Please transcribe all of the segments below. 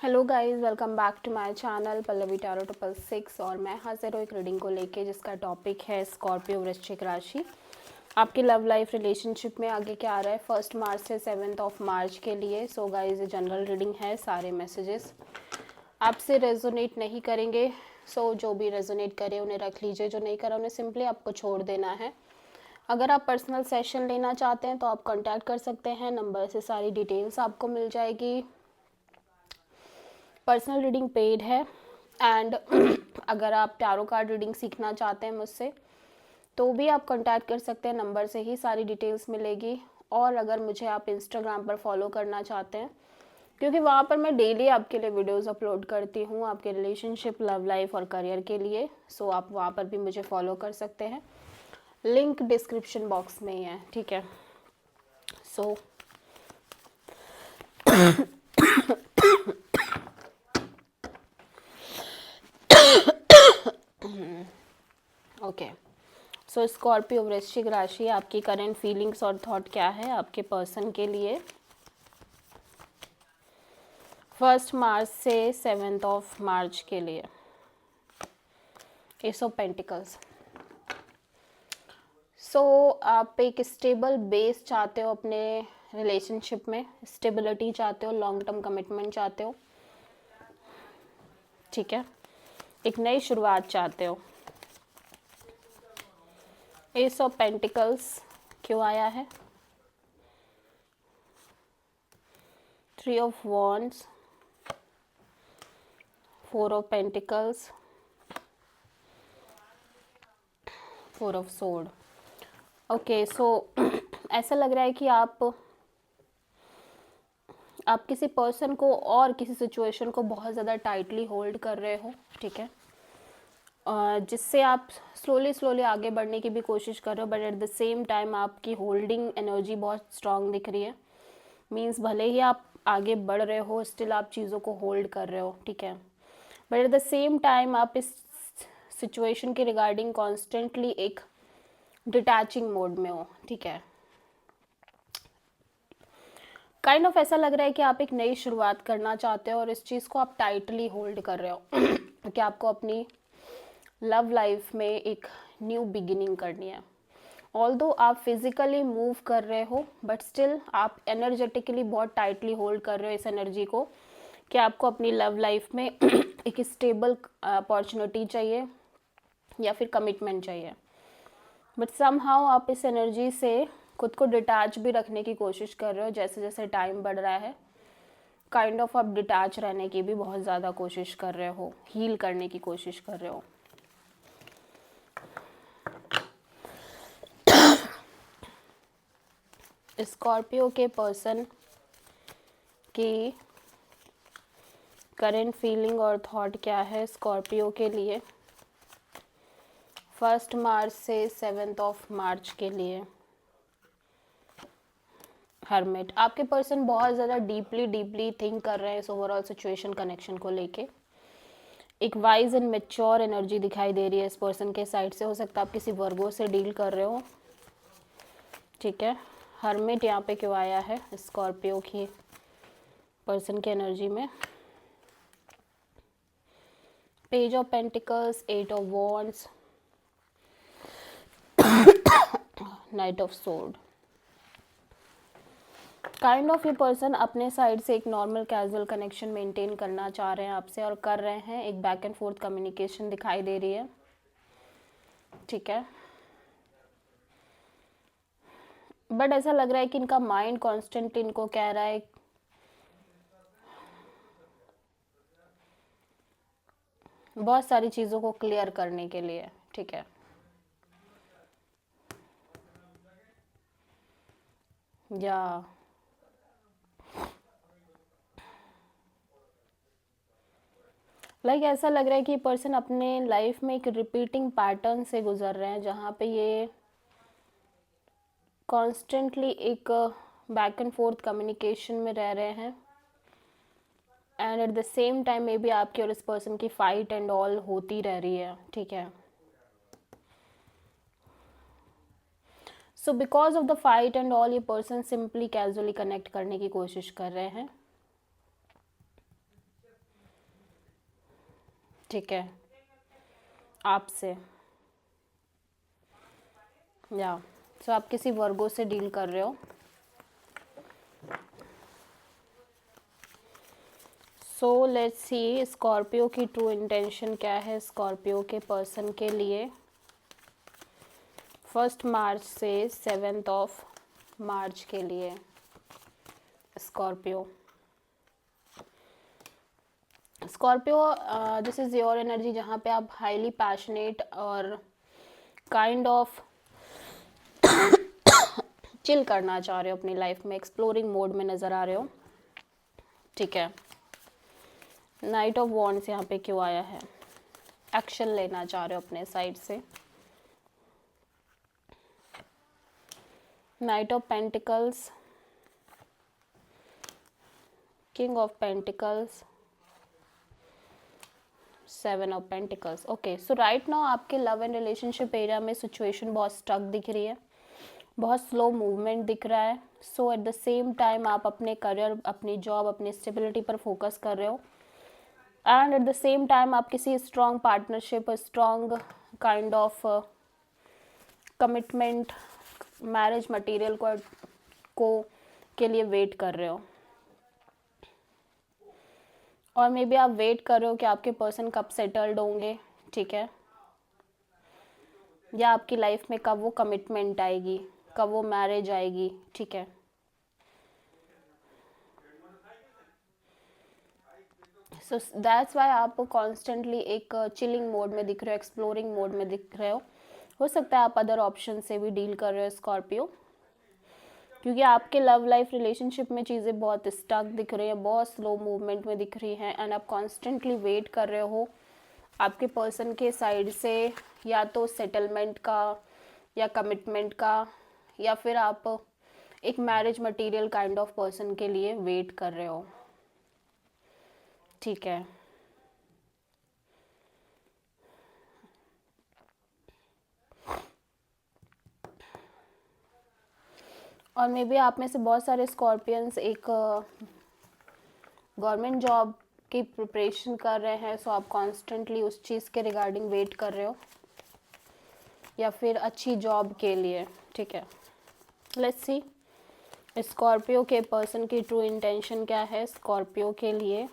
Hello guys, welcome back to my channel Pallavi tarot 666 और मैं हाजिर हूँ एक रीडिंग को लेके जिसका टॉपिक है स्कॉर्पियो वृश्चिक राशि। आपकी लव लाइफ रिलेशनशिप में आगे क्या आ रहा है 1 मार्च से 7 मार्च के लिए। सो गाइस, ये जनरल रीडिंग है, सारे मैसेजेस आपसे रेजोनेट नहीं करेंगे। सो जो भी रेजोनेट करे उन्हें रख लीजिए, जो नहीं करा उन्हें सिंपली आपको छोड़ देना है। अगर आप पर्सनल सेशन लेना चाहते हैं तो आप कॉन्टैक्ट कर सकते हैं, नंबर से सारी डिटेल्स आपको मिल जाएगी। पर्सनल रीडिंग पेड है एंड अगर आप टैरो कार्ड रीडिंग सीखना चाहते हैं मुझसे तो भी आप कांटेक्ट कर सकते हैं, नंबर से ही सारी डिटेल्स मिलेगी। और अगर मुझे आप इंस्टाग्राम पर फॉलो करना चाहते हैं क्योंकि वहाँ पर मैं डेली आपके लिए वीडियोस अपलोड करती हूँ आपके रिलेशनशिप, लव लाइफ और करियर के लिए। सो आप वहाँ पर भी मुझे फॉलो कर सकते हैं, लिंक डिस्क्रिप्शन बॉक्स में ही है, ठीक है। सो ओके, सो स्कॉर्पियो वृश्चिक राशि, आपकी करंट फीलिंग्स और थॉट क्या है आपके पर्सन के लिए 1 मार्च से 7 मार्च के लिए। S of pentacles. सो आप एक स्टेबल बेस चाहते हो अपने रिलेशनशिप में, स्टेबिलिटी चाहते हो, लॉन्ग टर्म कमिटमेंट चाहते हो, ठीक है, एक नई शुरुआत चाहते हो। एस ऑफ पेंटिकल्स क्यों आया है? 3 of wands, 4 of pentacles, 4 of sword. Okay, so ऐसा लग रहा है कि आप किसी पर्सन को और किसी सिचुएशन को बहुत ज़्यादा टाइटली होल्ड कर रहे हो, ठीक है, जिससे आप स्लोली आगे बढ़ने की भी कोशिश कर रहे हो, but at the same time आपकी होल्डिंग एनर्जी बहुत स्ट्रांग दिख रही है। मीन्स भले ही आप आगे बढ़ रहे हो, स्टिल आप चीज़ों को होल्ड कर रहे हो, ठीक है, but at the same time आप इस सिचुएशन के रिगार्डिंग कॉन्स्टेंटली एक डिटैचिंग मोड में हो, ठीक है। काइंड ऑफ ऐसा लग रहा है कि आप एक नई शुरुआत करना चाहते हो और इस चीज़ को आप टाइटली होल्ड कर रहे हो कि आपको अपनी लव लाइफ में एक न्यू बिगिनिंग करनी है। ऑल्दो आप फिजिकली मूव कर रहे हो बट स्टिल आप एनर्जेटिकली बहुत टाइटली होल्ड कर रहे हो इस एनर्जी को कि आपको अपनी लव लाइफ में एक स्टेबल अपॉर्चुनिटी चाहिए या फिर कमिटमेंट चाहिए। बट समहाउ आप इस एनर्जी से खुद को डिटैच भी रखने की कोशिश कर रहे हो। जैसे जैसे टाइम बढ़ रहा है काइंड ऑफ आप डिटैच रहने की भी बहुत ज़्यादा कोशिश कर रहे हो, हील करने की कोशिश कर रहे हो। स्कॉर्पियो के पर्सन की करंट फीलिंग और थॉट क्या है स्कॉर्पियो के लिए 1 मार्च से 7 मार्च के लिए? हर्मिट। आपके पर्सन बहुत ज़्यादा डीपली थिंक कर रहे हैं इस ओवरऑल सिचुएशन कनेक्शन को लेके। एक वाइज एंड मेच्योर एनर्जी दिखाई दे रही है इस पर्सन के साइड से। हो सकता है आप किसी वर्गो से डील कर रहे हो, ठीक है। हर्मिट यहाँ पे क्यों आया है स्कॉर्पियो की पर्सन की एनर्जी में? Page of pentacles, 8 of wands, knight of sword. Kind of ये पर्सन अपने साइड से एक नॉर्मल कैजुअल कनेक्शन मेंटेन करना चाह रहे हैं आपसे और कर रहे हैं। एक बैक एंड फोर्थ कम्युनिकेशन दिखाई दे रही है, ठीक है, बट ऐसा लग रहा है कि इनका माइंड कॉन्स्टेंटली इनको कह रहा है बहुत सारी चीज़ों को क्लियर करने के लिए, ठीक है। या ऐसा लग रहा है कि पर्सन अपने लाइफ में एक रिपीटिंग पैटर्न से गुजर रहे हैं जहाँ पे ये कॉन्स्टेंटली एक बैक एंड फोर्थ कम्युनिकेशन में रह रहे हैं and at the same time may be आपकी और इस पर्सन की फाइट एंड ऑल होती रह रही है, ठीक है। So because of the fight and all ये पर्सन सिंपली कैजुअली कनेक्ट करने की कोशिश कर रहे हैं। ठीक है, आपसे, या सो आप किसी वर्गो से डील कर रहे हो। सो लेट्स सी स्कॉर्पियो की ट्रू इंटेंशन क्या है स्कॉर्पियो के पर्सन के लिए 1 मार्च से 7 मार्च के लिए। Scorpio this is your energy, जहाँ पे आप हाईली पैशनेट और काइंड ऑफ चिल करना चाह रहे हो अपनी लाइफ में, एक्सप्लोरिंग मोड में नज़र आ रहे हो। ठीक है, नाइट ऑफ वॉन्ड्स यहाँ पे क्यों आया है? एक्शन लेना चाह रहे हो अपने साइड से। Night of pentacles, king of pentacles, 7 of pentacles. Okay, so right now आपके लव एंड रिलेशनशिप एरिया में सिचुएशन बहुत स्टक दिख रही है, बहुत स्लो मूवमेंट दिख रहा है। सो एट द सेम टाइम आप अपने करियर, अपनी जॉब, अपनी स्टेबिलिटी पर फोकस कर रहे हो, and at the same time आप किसी strong partnership, strong kind of commitment, marriage material को के लिए वेट कर रहे हो। और मे बी आप वेट कर रहे हो कि आपके पर्सन कब सेटल्ड होंगे, ठीक है, या आपकी लाइफ में कब वो कमिटमेंट आएगी, कब वो मैरिज आएगी। ठीक है, सो दैट्स वाई आप कॉन्स्टेंटली एक चिलिंग मोड में दिख रहे हो, एक्सप्लोरिंग मोड में दिख रहे हो सकता है आप अदर ऑप्शन से भी डील कर रहे हो स्कॉर्पियो, क्योंकि आपके लव लाइफ रिलेशनशिप में चीज़ें बहुत स्टक दिख रही हैं, बहुत स्लो मूवमेंट में दिख रही हैं, एंड आप कॉन्स्टेंटली वेट कर रहे हो आपके पर्सन के साइड से, या तो सेटलमेंट का या कमिटमेंट का, या फिर आप एक marriage material kind of person के लिए वेट कर रहे हो। ठीक है, और मे बी आप में से बहुत सारे स्कॉर्पियंस एक गवर्नमेंट जॉब की प्रिपरेशन कर रहे हैं, सो आप कॉन्स्टेंटली उस चीज़ के रिगार्डिंग वेट कर रहे हो, या फिर अच्छी जॉब के लिए। ठीक है, लेट्स सी स्कॉर्पियो के पर्सन की ट्रू इंटेंशन क्या है स्कॉर्पियो के लिए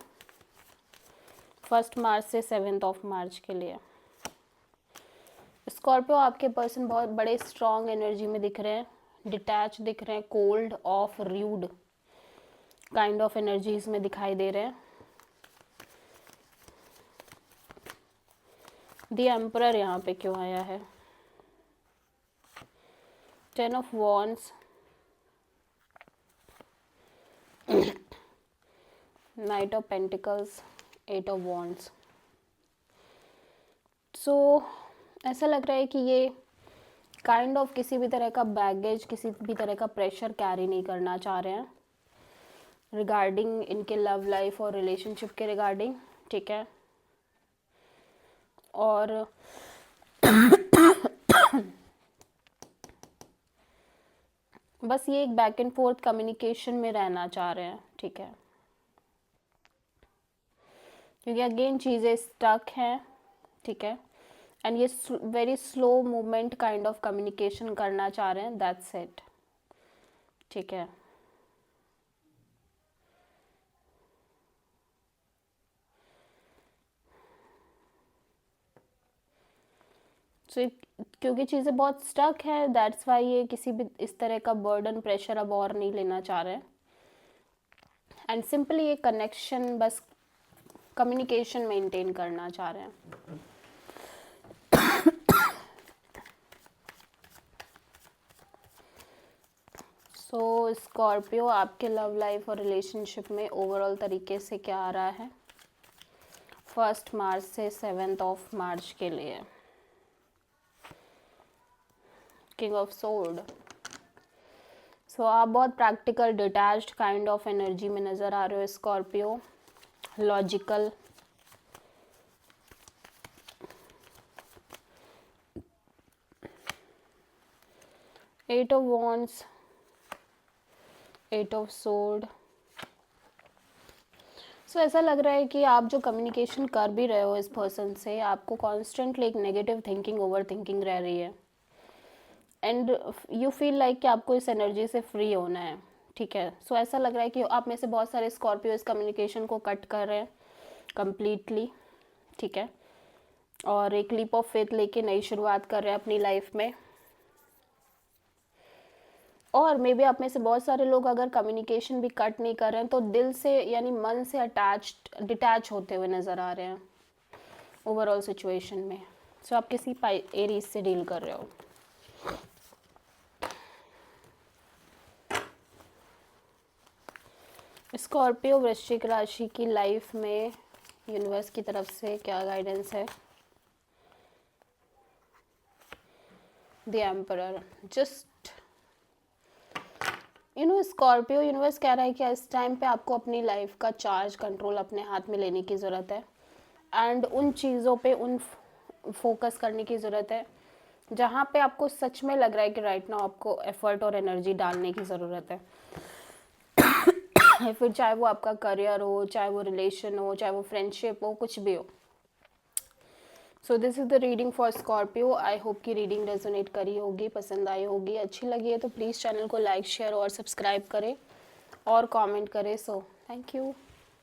1 मार्च से 7 मार्च के लिए। स्कॉर्पियो आपके पर्सन बहुत बड़े स्ट्रॉन्ग एनर्जी में दिख रहे हैं, डिटैच दिख रहे हैं, cold of rude kind of energies में दिखाई दे रहे हैं। द एम्परर यहाँ पे क्यों आया है? 10 of wands, knight of pentacles, 8 of wands. So ऐसा लग रहा है कि ये काइंड ऑफ किसी भी तरह का बैगेज, किसी भी तरह का प्रेशर कैरी नहीं करना चाह रहे हैं रिगार्डिंग इनके लव लाइफ और रिलेशनशिप के रिगार्डिंग। ठीक है, और बस ये एक बैक एंड फोर्थ कम्युनिकेशन में रहना चाह रहे हैं। ठीक है, क्योंकि अगेन चीज़ें स्टक हैं। ठीक है, एंड ये very slow movement kind of communication करना चाह रहे हैं, दैट्स इट। ठीक है, सो क्योंकि चीज़ें बहुत स्टक है, दैट्स वाई ये किसी भी इस तरह का बर्डन, प्रेशर अब और नहीं लेना चाह रहे हैं, एंड सिंपली ये कनेक्शन, बस कम्युनिकेशन मेंटेन करना चाह रहे हैं। सो स्कॉर्पियो आपके लव लाइफ और रिलेशनशिप में ओवरऑल तरीके से क्या आ रहा है 1 मार्च से 7 मार्च के लिए? King of sword. सो आप बहुत practical, detached kind of energy में नज़र आ रहे हो Scorpio, logical, eight of wands, 8 of sword. So ऐसा लग रहा है कि आप जो कम्युनिकेशन कर भी रहे हो इस पर्सन से, आपको कॉन्स्टेंटली एक नेगेटिव थिंकिंग, ओवर थिंकिंग रह रही है, एंड यू फील लाइक कि आपको इस एनर्जी से फ्री होना है, ठीक है। सो ऐसा लग रहा है कि आप में से बहुत सारे स्कॉर्पियो इस कम्युनिकेशन को कट कर रहे हैं कम्प्लीटली, ठीक है, और एक लीप ऑफ फेथ लेके नई शुरुआत कर रहे हैं अपनी लाइफ में। और मे बी आप में से बहुत सारे लोग अगर कम्युनिकेशन भी कट नहीं कर रहे हैं तो दिल से यानी मन से डिटैच होते हुए नज़र आ रहे हैं ओवरऑल सिचुएशन में। सो आप किसी एरीज से डील कर रहे हो। स्कॉर्पियो वृश्चिक राशि की लाइफ में यूनिवर्स की तरफ से क्या गाइडेंस है? The emperor. Just Scorpio, universe कह रहा है कि इस टाइम पे आपको अपनी लाइफ का चार्ज, कंट्रोल अपने हाथ में लेने की ज़रूरत है, एंड उन चीज़ों पे फोकस करने की ज़रूरत है जहाँ पे आपको सच में लग रहा है कि राइट नाउ आपको एफर्ट और एनर्जी डालने की ज़रूरत है। फिर चाहे वो आपका करियर हो, चाहे वो रिलेशन हो, चाहे वो फ्रेंडशिप हो, कुछ भी हो। So this is the reading for Scorpio. I hope कि रीडिंग रेजोनेट करी होगी, पसंद आई होगी, अच्छी लगी है तो प्लीज़ चैनल को लाइक, शेयर और सब्सक्राइब करें और कमेंट करें। So thank you.